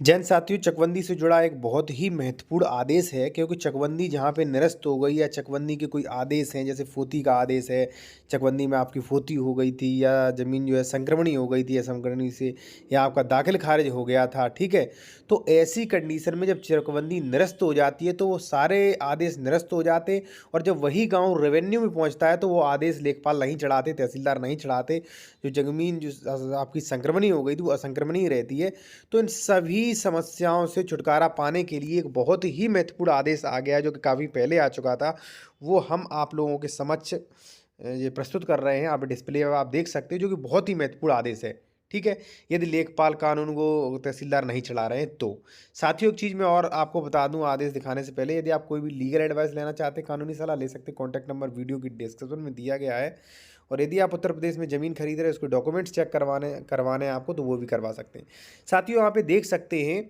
जैन साथियों, चकबंदी से जुड़ा एक बहुत ही महत्वपूर्ण आदेश है, क्योंकि चकबंदी जहाँ पे निरस्त हो गई या चकबंदी के कोई आदेश हैं, जैसे फोती का आदेश है, चकबंदी में आपकी फोती हो गई थी या ज़मीन जो है संक्रमणी हो गई थी या संक्रमणी से या आपका दाखिल खारिज हो गया था, ठीक है। तो ऐसी कंडीशन में जब चकबंदी निरस्त हो जाती है तो वो सारे आदेश निरस्त हो जाते, और जब वही गाँव रेवेन्यू में पहुँचता है तो वो आदेश लेखपाल नहीं चढ़ाते, तहसीलदार नहीं चढ़ाते। जो ज़मीन जो आपकी संक्रमणी हो गई थी वो असंक्रमणीय रहती है। तो इन सभी समस्याओं से छुटकारा पाने के लिए एक बहुत ही महत्वपूर्ण आदेश आ गया, जो कि काफ़ी पहले आ चुका था। वो हम आप लोगों के समक्ष ये प्रस्तुत कर रहे हैं। आप डिस्प्ले में आप देख सकते हैं, जो कि बहुत ही महत्वपूर्ण आदेश है, ठीक है। यदि लेखपाल कानून को तहसीलदार नहीं चला रहे हैं तो। साथियों, एक चीज़ मैं और आपको बता दूं आदेश दिखाने से पहले, यदि आप कोई भी लीगल एडवाइस लेना चाहते हैं, कानूनी सलाह ले सकते हैं। कॉन्टैक्ट नंबर वीडियो की डिस्क्रिप्शन में दिया गया है। और यदि आप उत्तर प्रदेश में ज़मीन खरीद रहे हैं, उसके डॉक्यूमेंट्स चेक करवाने हैं आपको, तो वो भी करवा सकते हैं। साथियों, यहाँ पे देख सकते हैं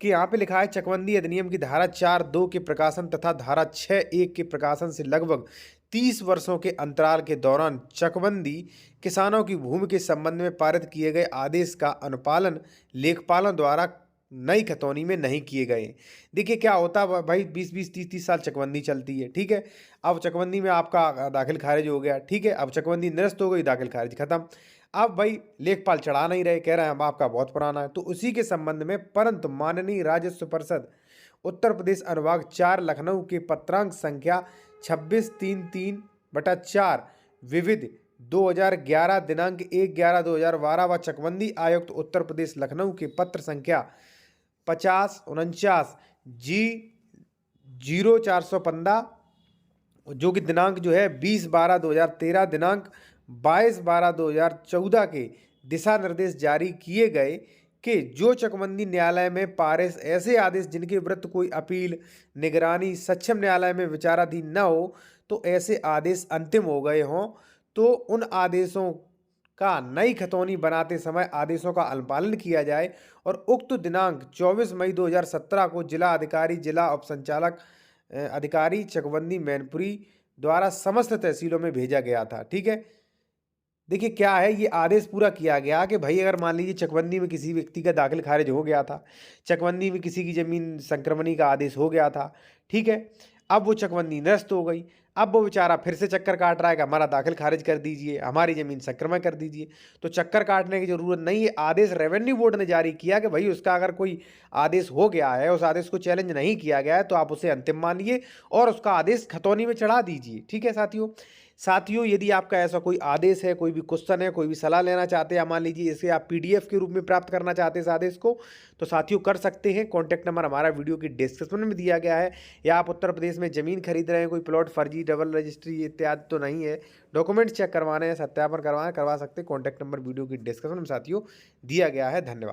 कि यहाँ पे लिखा है, चकबंदी अधिनियम की धारा 4(2) के प्रकाशन तथा धारा 6(1) के प्रकाशन से लगभग 30 वर्षों के अंतराल के दौरान चकबंदी किसानों की भूमि के संबंध में पारित किए गए आदेश का अनुपालन लेखपालों द्वारा नई खतौनी में नहीं किए गए। देखिए क्या होता है भाई, 20-20, 30-30 साल चकबंदी चलती है, ठीक है। अब चकबंदी में आपका दाखिल खारिज हो गया, ठीक है। अब चकबंदी निरस्त हो गई, दाखिल खारिज खत्म। अब भाई लेखपाल चढ़ा नहीं रहे, कह रहे हैं अब आपका बहुत पुराना है। तो उसी के संबंध में परंतु माननीय राजस्व परिषद उत्तर प्रदेश अनुभाग 4 लखनऊ के पत्रांक संख्या 2633/4 विविध 2011 दिनांक 1/11/2012 व चकबंदी आयुक्त उत्तर प्रदेश लखनऊ के पत्र संख्या 5049 जी 0415, जो कि दिनांक जो है 20/12/2013 दिनांक 22/12/2014 के दिशा निर्देश जारी किए गए कि जो चकबंदी न्यायालय में पारित ऐसे आदेश जिनके विरुद्ध कोई अपील निगरानी सक्षम न्यायालय में विचाराधीन न हो, तो ऐसे आदेश अंतिम हो गए हों, तो उन आदेशों का नई खतौनी बनाते समय आदेशों का अनुपालन किया जाए। और उक्त दिनांक 24 मई 2017 को जिला अधिकारी जिला उप संचालक अधिकारी चकबंदी मैनपुरी द्वारा समस्त तहसीलों में भेजा गया था, ठीक है। देखिए क्या है, ये आदेश पूरा किया गया कि भाई अगर मान लीजिए चकबंदी में किसी व्यक्ति का दाखिल खारिज हो गया था, चकबंदी में किसी की ज़मीन संक्रमणी का आदेश हो गया था, ठीक है। अब वो चकबंदी निरस्त हो गई, अब वो बेचारा फिर से चक्कर काट रहा है कि हमारा दाखिल खारिज कर दीजिए, हमारी ज़मीन संक्रमण कर दीजिए। तो चक्कर काटने की ज़रूरत नहीं है। आदेश रेवेन्यू बोर्ड ने जारी किया कि भाई उसका अगर कोई आदेश हो गया है, उस आदेश को चैलेंज नहीं किया गया है, तो आप उसे अंतिम मानिए और उसका आदेश खतौनी में चढ़ा दीजिए, ठीक है साथियों, यदि आपका ऐसा कोई आदेश है, कोई भी क्वेश्चन है, कोई भी सलाह लेना चाहते हैं, मान लीजिए इसे आप पीडीएफ के रूप में प्राप्त करना चाहते हैं इस आदेश को, तो साथियों कर सकते हैं। कॉन्टैक्ट नंबर हमारा वीडियो की डिस्क्रिप्शन में दिया गया है। या आप उत्तर प्रदेश में ज़मीन खरीद रहे हैं, कोई प्लॉट फर्जी डबल रजिस्ट्री इत्यादि तो नहीं है, डॉक्यूमेंट्स चेक करवाने हैं, सत्यापन करवा सकते हैं। कॉन्टैक्ट नंबर वीडियो की डिस्क्रिप्शन में साथियों दिया गया है। धन्यवाद।